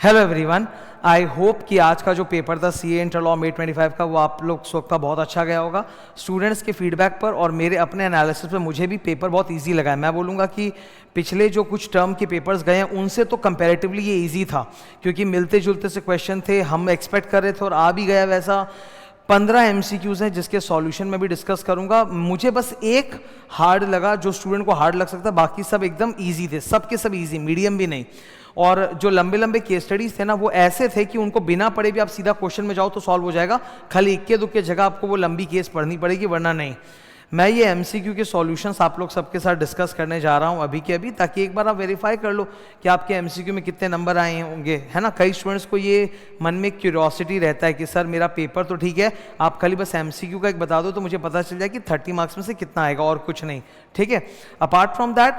Hello everyone, I hope कि आज का जो पेपर था सीए इंटर लॉ मे 25 का वो आप लोग सबका बहुत अच्छा गया होगा। स्टूडेंट्स के फीडबैक पर और मेरे अपने एनालिसिस पे मुझे भी पेपर बहुत इजी लगा है। मैं बोलूँगा कि पिछले जो कुछ टर्म के पेपर्स गए हैं उनसे तो कंपैरेटिवली ये इजी था, क्योंकि मिलते जुलते से क्वेश्चन थे, हम एक्सपेक्ट कर रहे थे और आ भी गया वैसा। 15 MCQs हैं जिसके सॉल्यूशन में भी डिस्कस करूंगा। मुझे बस एक हार्ड लगा जो स्टूडेंट को हार्ड लग सकता है, बाकी सब एकदम इजी थे, सब के सब इजी, मीडियम भी नहीं। और जो लंबे लंबे केस स्टडीज थे ना वो ऐसे थे कि उनको बिना पढ़े भी आप सीधा क्वेश्चन में जाओ तो सॉल्व हो जाएगा, खाली इक्के दुक्के जगह आपको वो लंबी केस पढ़नी पड़ेगी, वरना नहीं। मैं ये MCQ के सॉल्यूशंस आप लोग सबके साथ डिस्कस करने जा रहा हूँ अभी के अभी, ताकि एक बार आप वेरीफाई कर लो कि आपके MCQ में कितने नंबर आए होंगे, है ना। कई स्टूडेंट्स को ये मन में क्यूरियोसिटी रहता है कि सर मेरा पेपर तो ठीक है, आप खाली बस MCQ का एक बता दो तो मुझे पता चल जाए कि 30 मार्क्स में से कितना आएगा और कुछ नहीं, ठीक है। अपार्ट फ्रॉम दैट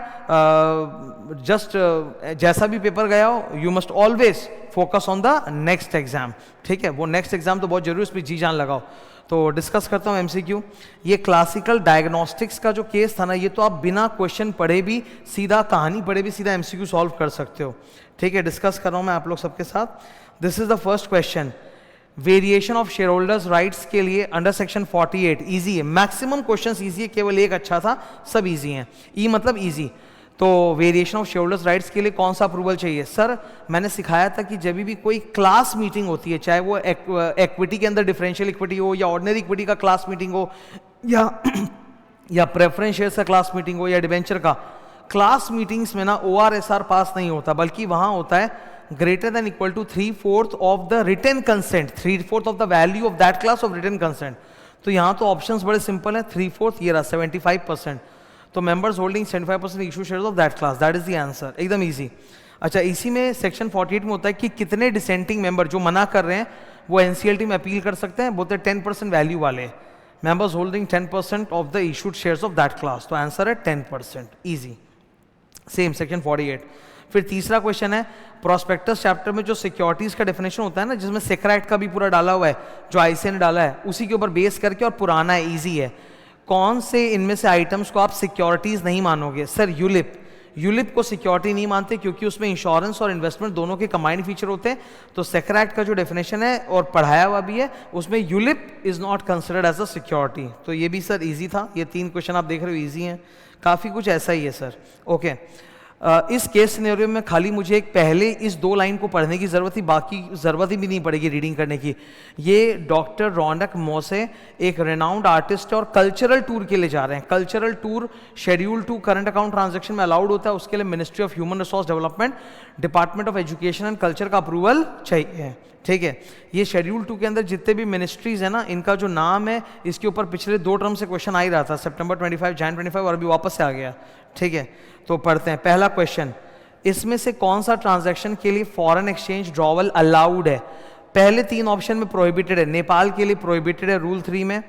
जस्ट जैसा भी पेपर गया हो, you must always focus on the next exam, ठीक है। वो नेक्स्ट एग्जाम तो बहुत जरूरी, उस पर जी जान लगाओ। तो डिस्कस करता हूँ MCQ। ये क्लासिकल डायग्नोस्टिक्स का जो केस था ना, ये तो आप बिना क्वेश्चन पढ़े भी, सीधा कहानी पढ़े भी सीधा MCQ सॉल्व कर सकते हो, ठीक है। डिस्कस कर रहा हूँ मैं आप लोग सबके साथ। This is the first question. Variation of share holders rights के लिए अंडर सेक्शन 48 इजी है, मैक्सिमम क्वेश्चंस इजी है, केवल एक अच्छा था, सब इजी हैं। ई मतलब इजी। तो variation of share holders rights के लिए कौन सा अप्रूवल चाहिए? सर मैंने सिखाया था कि जब भी कोई क्लास मीटिंग होती है, चाहे वो इक्विटी के अंदर डिफरेंशियल इक्विटी हो, या ऑर्डिनरी इक्विटी का क्लास मीटिंग हो, या प्रेफरेंस शेयर्स का क्लास मीटिंग हो, या डिबेंचर का, क्लास मीटिंग्स में ना ORSR पास नहीं होता, बल्कि वहां होता है greater than equal to 3/4 of the written consent, 3/4 of the value of that class of written consent. तो यहाँ तो ऑप्शंस बड़े सिंपल है, 3/4 ये रहा 75%। तो members holding 75% issue shares of that class, that is the answer, एकदम इजी। अच्छा, इसी में सेक्शन 48 में होता है कि कितने डिसेंटिंग मेंबर जो मना कर रहे हैं वो NCLT में अपील कर सकते हैं, बोलते हैं 10% वैल्यू वाले, members holding 10% of the issued shares of that class, तो आंसर है 10%, इजी। Same section 48। फिर तीसरा क्वेश्चन है, प्रोस्पेक्टस चैप्टर में जो सिक्योरिटीज का डेफिनेशन होता है ना, जिसमें सेक्राइट का भी पूरा डाला हुआ है, जो ICAI ने डाला है, उसी के ऊपर बेस करके, और पुराना है, इजी है। कौन से इनमें से आइटम्स को आप सिक्योरिटीज नहीं मानोगे? सर यूलिप को सिक्योरिटी नहीं मानते क्योंकि उसमें इंश्योरेंस और इन्वेस्टमेंट दोनों के कंबाइंड फीचर होते हैं। तो सेक्राइट का जो डेफिनेशन है और पढ़ाया हुआ भी है, उसमें ULIP is not considered as a security. तो ये भी सर इजी था, ये 3 क्वेश्चन आप देख रहे हो इजी हैं, काफी कुछ ऐसा ही है सर, ओके। इस केस सिनेरियो में खाली मुझे एक पहले इस 2 लाइन को पढ़ने की जरूरत थी, बाकी जरूरत ही भी नहीं पड़ेगी रीडिंग करने की। ये डॉक्टर रॉनक मोसे एक रेनाउंड आर्टिस्ट है और कल्चरल टूर के लिए जा रहे हैं। Cultural tour schedule 2 current account transaction में अलाउड होता है, उसके लिए ministry of human resource development, department of education and culture का अप्रूवल चाहिए, ठीक है। ये शेड्यूल 2 के अंदर जितने भी मिनिस्ट्रीज है ना, इनका जो नाम है, इसके ऊपर पिछले 2 टर्म से क्वेश्चन आ ही रहा था, सितंबर 25, जैन 25, और अभी वापस से आ गया, ठीक है। तो पढ़ते हैं पहला क्वेश्चन। इसमें से कौन सा ट्रांजैक्शन के लिए फॉरेन एक्सचेंज ड्रॉवल अलाउड है? पहले 3 ऑप्शन में प्रोहिबिटेड है। नेपाल के लिए प्रोहिबिटेड है रूल 3 में।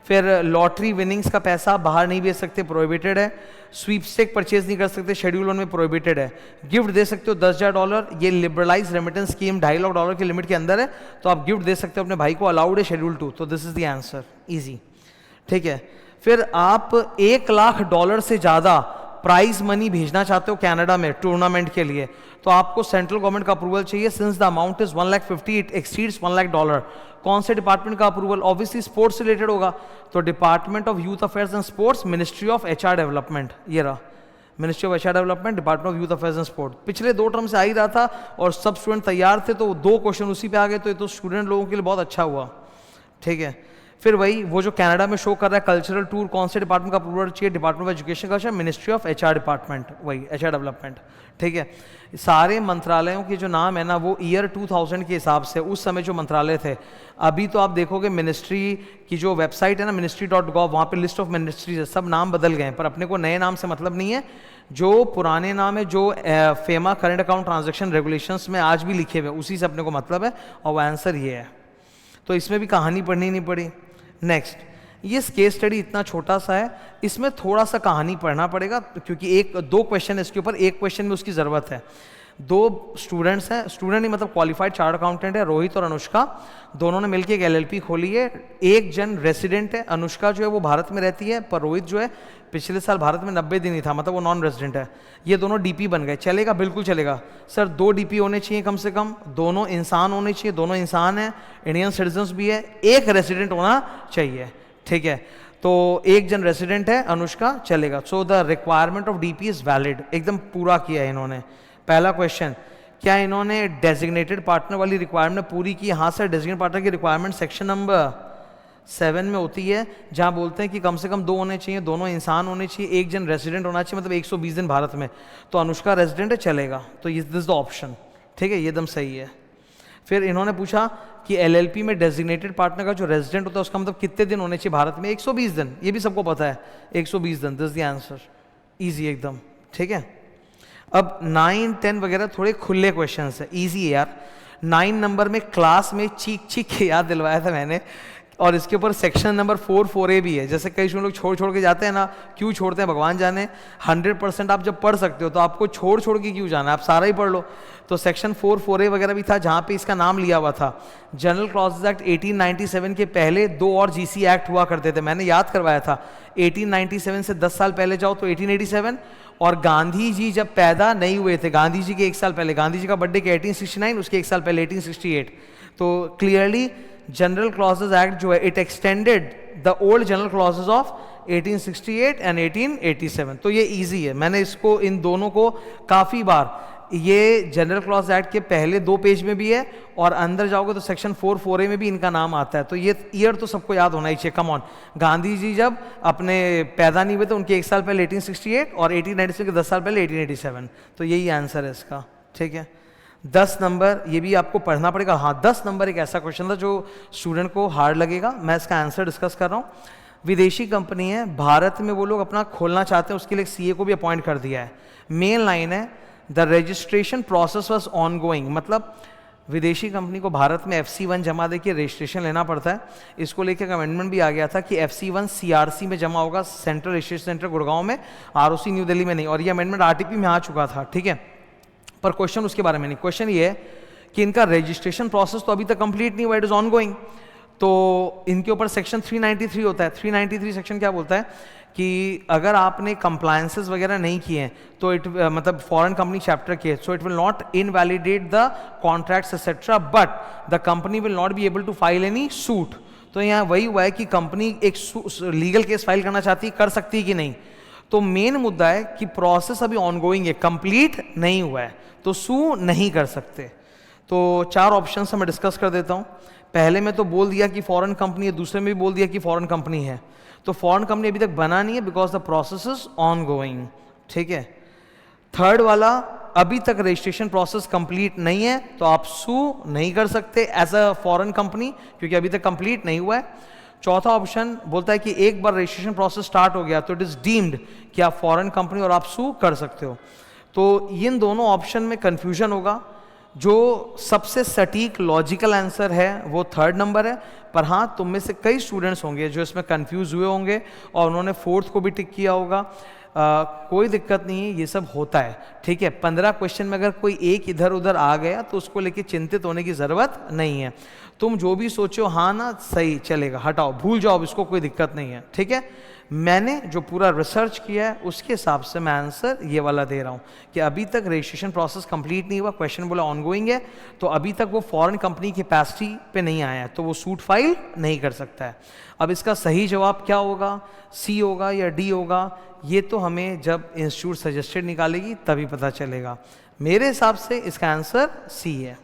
फिर लॉटरी विनिंग्स का पैसा बाहर नहीं भेज सकते, प्रोहिबिटेड है। स्वीपस्टेक परचेज नहीं कर सकते, शेड्यूल 1 में प्रोहिबिटेड है। गिफ्ट दे सकते हो $10,000, ये लिबरलाइज रेमिटेंस स्कीम $2.5 लाख की लिमिट के अंदर है, तो आप गिफ्ट दे सकते हो अपने भाई को, अलाउड है शेड्यूल 2। तो this is the answer, easy, ठीक है। फिर आप $1 लाख से ज्यादा प्राइज मनी भेजना चाहते हो कनाडा में टूर्नामेंट के लिए, तो आपको सेंट्रल गवर्नमेंट का अप्रूवल चाहिए। Since the amount is 1,50,000, it exceeds $1 lakh. कौन से डिपार्टमेंट का अप्रूवल? ऑब्वियसली स्पोर्ट्स रिलेटेड होगा, तो department of youth affairs and sports, ministry of HR development, ये रहा ministry of HR development, department of youth affairs and sports. पिछले 2 term से आ ही रहा था और सब स्टूडेंट तैयार थे, तो 2 क्वेश्चन उसी पे आ गए, तो ये तो स्टूडेंट लोगों के लिए बहुत अच्छा हुआ, ठीक है। फिर वही वो जो कनाडा में शो कर रहा है कल्चरल टूर, कौन से डिपार्टमेंट का अप्रूवल चाहिए? डिपार्टमेंट ऑफ एजुकेशन का, मिनिस्ट्री ऑफ HR डिपार्टमेंट, वही HR डेवलपमेंट, ठीक है। सारे मंत्रालयों के जो नाम है ना, वो ईयर 2000 के हिसाब से उस समय जो मंत्रालय थे। अभी तो आप देखोगे मिनिस्ट्री की जो वेबसाइट है ना, ministry.gov, वहाँ पे लिस्ट ऑफ मिनिस्ट्रीज है, सब नाम बदल गए हैं, पर अपने को नए नाम से मतलब नहीं है। जो पुराने नाम है, जो FEMA current account transaction regulations में आज भी लिखे हुए, उसी से अपने को मतलब है, और वो आंसर ये है। तो इसमें भी कहानी पढ़नी नहीं पड़ी। नेक्स्ट, ये केस स्टडी इतना छोटा सा है, इसमें थोड़ा सा कहानी पढ़ना पड़ेगा, क्योंकि 2 क्वेश्चन है इसके ऊपर, एक क्वेश्चन में उसकी ज़रूरत है। दो स्टूडेंट्स हैं, स्टूडेंट नहीं मतलब क्वालिफाइड चार्ट अकाउंटेंट है, रोहित और अनुष्का, दोनों ने मिलकर एक एलएलपी खोली है। एक जन रेसिडेंट है, अनुष्का जो है वो भारत में रहती है, पर रोहित जो है पिछले साल भारत में 90 दिन ही था, मतलब वो नॉन रेजिडेंट है। ये दोनों डीपी बन गए, चलेगा? बिल्कुल चलेगा सर। 2 डीपी होने चाहिए कम से कम, दोनों इंसान होने चाहिए, दोनों इंसान हैं, इंडियन सिटीजन्स भी है, एक रेसिडेंट होना चाहिए, ठीक है? तो एक जन रेसिडेंट है, अनुष्का, चलेगा। So the requirement of DP is valid, एकदम पूरा किया है इन्होंने। पहला क्वेश्चन, क्या इन्होंने डेजिग्नेटेड पार्टनर वाली रिक्वायरमेंट पूरी की? हाँ सर, डेजिग्नेटेड पार्टनर की रिक्वायरमेंट सेक्शन नंबर 7 में होती है, जहां बोलते हैं कि कम से कम 2 होने चाहिए, दोनों इंसान होने चाहिए, एक जन रेजिडेंट होना चाहिए, मतलब 120 दिन भारत में। तो अनुष्का रेजिडेंट है, चलेगा। तो ये दिस द ऑप्शन, ठीक है, ये एकदम सही है। फिर इन्होंने पूछा कि एलएलपी में डेजिग्नेटेड पार्टनर का जो रेजिडेंट होता है उसका मतलब कितने दिन होने चाहिए भारत में? 120 दिन, ये भी सबको पता है, 120 दिन, दिस द आंसर, इजी एकदम, ठीक है। अब 9, 10 वगैरह थोड़े खुले क्वेश्चन है, इजी है यार। 9 नंबर में क्लास में चीख चीख के याद दिलवाया था मैंने, और इसके ऊपर सेक्शन नंबर 4 भी है। जैसे कई लोग छोड़ छोड़ के जाते हैं ना, क्यों छोड़ते हैं भगवान जाने। 100% आप जब पढ़ सकते हो तो आपको छोड़ छोड़ के क्यों जाना है, आप सारा ही पढ़ लो। तो सेक्शन 4 वगैरह भी था, जहाँ पे इसका नाम लिया हुआ था। जनरल क्लॉजेज एक्ट 1897 के पहले 2 और जीसी एक्ट हुआ करते थे, मैंने याद करवाया था। 1897 से 10 साल पहले जाओ तो 1887, और गांधी जी जब पैदा नहीं हुए थे, गांधी जी के 1 साल पहले, गांधी जी का बर्थडे के 1869, उसके 1 साल पहले 1868। तो क्लियरली जनरल क्लॉजेज एक्ट जो है, it extended the old general clauses of 1868 and 1887। तो ये इजी है, मैंने इसको इन दोनों को काफ़ी बार, ये जनरल क्लॉज एक्ट के पहले 2 पेज में भी है, और अंदर जाओगे तो सेक्शन 4 में भी इनका नाम आता है। तो ये ईयर तो सबको याद होना ही चाहिए, कम ऑन। गांधी जी जब अपने पैदा नहीं हुए थे, उनके 1 साल पहले 1868, और 1896 के 10 साल पहले 1887। तो यही आंसर है इसका, ठीक है। 10 नंबर, ये भी आपको पढ़ना पड़ेगा। हाँ, 10 नंबर एक ऐसा क्वेश्चन था जो स्टूडेंट को हार्ड लगेगा, मैं इसका आंसर डिस्कस कर रहा हूँ। विदेशी कंपनी है, भारत में वो लोग अपना खोलना चाहते हैं, उसके लिए सीए को भी अपॉइंट कर दिया है। मेन लाइन है, the registration process was on going, मतलब विदेशी कंपनी को भारत में FC1 जमा दे के रजिस्ट्रेशन लेना पड़ता है। इसको लेकर अमेंडमेंट भी आ गया था कि FC1 CRC में जमा होगा, सेंट्रल रजिस्ट्रेशन सेंटर गुड़गांव में, ROC न्यू दिल्ली में नहीं, और ये अमेंडमेंट RTP में आ चुका था, ठीक है। पर क्वेश्चन उसके बारे में नहीं, क्वेश्चन ये है कि इनका रजिस्ट्रेशन प्रोसेस तो अभी तक कंप्लीट नहीं हुआ, इट इज ऑन गोइंग। तो इनके ऊपर सेक्शन 393 होता है। 393 सेक्शन क्या बोलता है कि अगर आपने कंप्लायंसेस वगैरह नहीं किए हैं तो इट मतलब फॉरेन कंपनी चैप्टर के, so it will not invalidate the contracts etcetera, but the company will not be able to file any suit. तो यहाँ वही हुआ है कि कंपनी एक लीगल केस फाइल करना चाहती है, कर सकती है कि नहीं। तो मेन मुद्दा है कि प्रोसेस अभी ऑनगोइंग है, कंप्लीट नहीं हुआ है, तो सू नहीं कर सकते। तो 4 ऑप्शन मैं डिस्कस कर देता हूं। पहले में तो बोल दिया कि फॉरेन कंपनी है, दूसरे में भी बोल दिया कि फॉरेन कंपनी है। तो फॉरेन कंपनी अभी तक बना नहीं है because the process is on going, ठीक है। थर्ड वाला, अभी तक रजिस्ट्रेशन प्रोसेस कंप्लीट नहीं है, तो आप सू नहीं कर सकते एज अ फॉरेन कंपनी, क्योंकि अभी तक कंप्लीट नहीं हुआ है। चौथा ऑप्शन बोलता है कि एक बार रजिस्ट्रेशन प्रोसेस स्टार्ट हो गया तो इट इज डीम्ड कि आप फॉरेन कंपनी और आप सू कर सकते हो। तो इन दोनों ऑप्शन में कंफ्यूजन होगा। जो सबसे सटीक लॉजिकल आंसर है वो थर्ड नंबर है, पर हाँ तुम में से कई स्टूडेंट्स होंगे जो इसमें कंफ्यूज हुए होंगे और उन्होंने फोर्थ को भी टिक किया होगा। कोई दिक्कत नहीं है, ये सब होता है, ठीक है। 15 क्वेश्चन में अगर कोई एक इधर उधर आ गया तो उसको लेके चिंतित होने की ज़रूरत नहीं है। तुम जो भी सोचो हाँ ना सही चलेगा, हटाओ, भूल जाओ इसको, कोई दिक्कत नहीं है, ठीक है। मैंने जो पूरा रिसर्च किया है उसके हिसाब से मैं आंसर ये वाला दे रहा हूँ कि अभी तक रजिस्ट्रेशन प्रोसेस कंप्लीट नहीं हुआ, क्वेश्चन बोला ऑनगोइंग है, तो अभी तक वो फॉरेन कंपनी की कैपेसिटी पे नहीं आया है, तो वो सूट फाइल नहीं कर सकता है। अब इसका सही जवाब क्या होगा, सी होगा या डी होगा, ये तो हमें जब इंस्टीट्यूट सजेस्टेड निकालेगी तभी पता चलेगा। मेरे हिसाब से इसका आंसर सी है।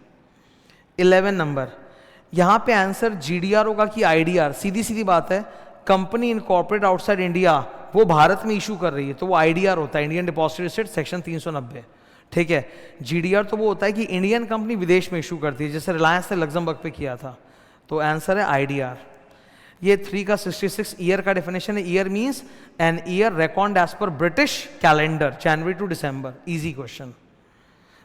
11 नंबर, यहाँ पे आंसर GDR होगा कि IDR, सीधी सीधी बात है। कंपनी इनकॉर्पोरेट आउटसाइड इंडिया वो भारत में इशू कर रही है तो वो IDR होता है, इंडियन डिपॉजिटरी रजिस्टर सेक्शन 390, ठीक है। GDR तो वो होता है कि इंडियन कंपनी विदेश में इशू करती है, जैसे रिलायंस ने लग्जमबर्ग पे किया था, तो आंसर है IDR। ये 3 का 66 ईयर का डेफिनेशन है। Year means an year record as per British calendar, January to December. Easy question,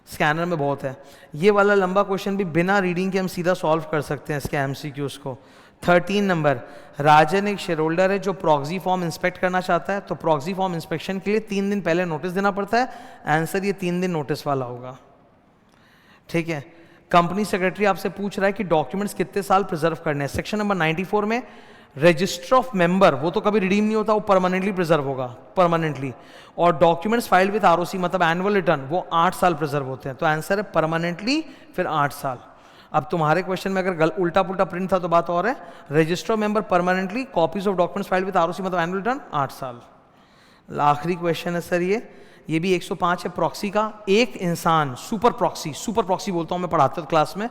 scanner में बहुत है। ये वाला लंबा क्वेश्चन भी बिना रीडिंग के हम सीधा सॉल्व कर सकते हैं इसके MCQs को। 13 नंबर, राजन एक शेयर होल्डर है जो प्रॉक्सी फॉर्म इंस्पेक्ट करना चाहता है, तो प्रॉक्सी फॉर्म इंस्पेक्शन के लिए 3 दिन पहले नोटिस देना पड़ता है। आंसर ये 3 दिन नोटिस वाला होगा, ठीक है। कंपनी सेक्रेटरी आपसे पूछ रहा है कि डॉक्यूमेंट्स कितने साल प्रिजर्व करने हैं। सेक्शन नंबर 94 में रजिस्टर ऑफ मेंबर वो तो कभी रिडीम नहीं होता, वो परमानेंटली प्रिजर्व होगा, परमानेंटली। और डॉक्यूमेंट्स फाइल्ड विद आरओसी मतलब एनुअल रिटर्न, वो 8 साल प्रिजर्व होते हैं। तो आंसर है परमानेंटली फिर 8 साल। अब तुम्हारे क्वेश्चन में अगर उल्टा पुल्टा प्रिंट था तो बात और है। Register of member permanently, copies of documents filed with ROC मतलब एनुअल रिटर्न 8 साल। आखिरी क्वेश्चन है सर ये भी 105 है प्रॉक्सी का। एक इंसान सुपर प्रॉक्सी बोलता हूं मैं, पढ़ाते हो क्लास में।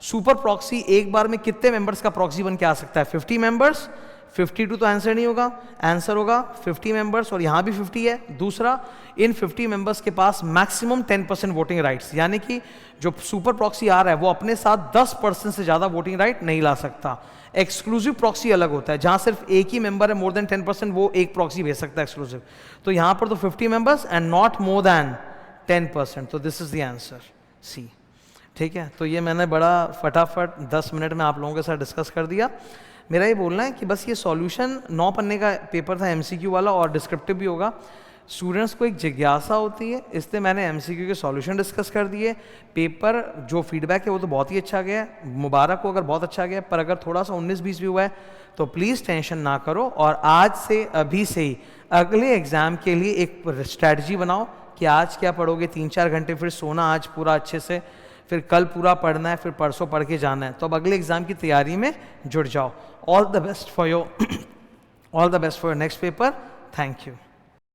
सुपर प्रॉक्सी एक बार में कितने मेंबर्स का प्रॉक्सी बन के आ सकता है? 50 मेंबर्स। 52 तो आंसर नहीं होगा, आंसर होगा 50 मेंबर्स, और यहां भी 50 है। दूसरा, इन 50 मेंबर्स के पास मैक्सिमम 10% वोटिंग राइट्स, यानी कि जो सुपर प्रॉक्सी आ रहा है वो अपने साथ 10% से ज्यादा वोटिंग राइट नहीं ला सकता। एक्सक्लूसिव प्रॉक्सी अलग होता है, जहां सिर्फ एक ही मेंबर है, मोर देन 10%, वो एक प्रॉक्सी भेज सकता है एक्सक्लूसिव। तो यहां पर तो 50 members and not more than 10%, तो this is the answer C. ठीक है, तो ये मैंने बड़ा फटाफट 10 मिनट में आप लोगों के साथ डिस्कस कर दिया। मेरा ये बोलना है कि बस ये सॉल्यूशन 9 पन्ने का पेपर था एमसीक्यू वाला, और डिस्क्रिप्टिव भी होगा। स्टूडेंट्स को एक जिज्ञासा होती है, इसलिए मैंने एमसीक्यू के सॉल्यूशन डिस्कस कर दिए। पेपर जो फीडबैक है वो तो बहुत ही अच्छा गया है, मुबारक हो अगर बहुत अच्छा गया, पर अगर थोड़ा सा 19-20 भी हुआ है तो प्लीज़ टेंशन ना करो, और आज से अभी से ही अगले एग्ज़ाम के लिए एक स्ट्रैटेजी बनाओ कि आज क्या पढ़ोगे। 3-4 घंटे फिर सोना आज पूरा अच्छे से, फिर कल पूरा पढ़ना है, फिर परसों पढ़ के जाना है। तो अब अगले एग्जाम की तैयारी में जुड़ जाओ। All the best for your next paper. Thank you.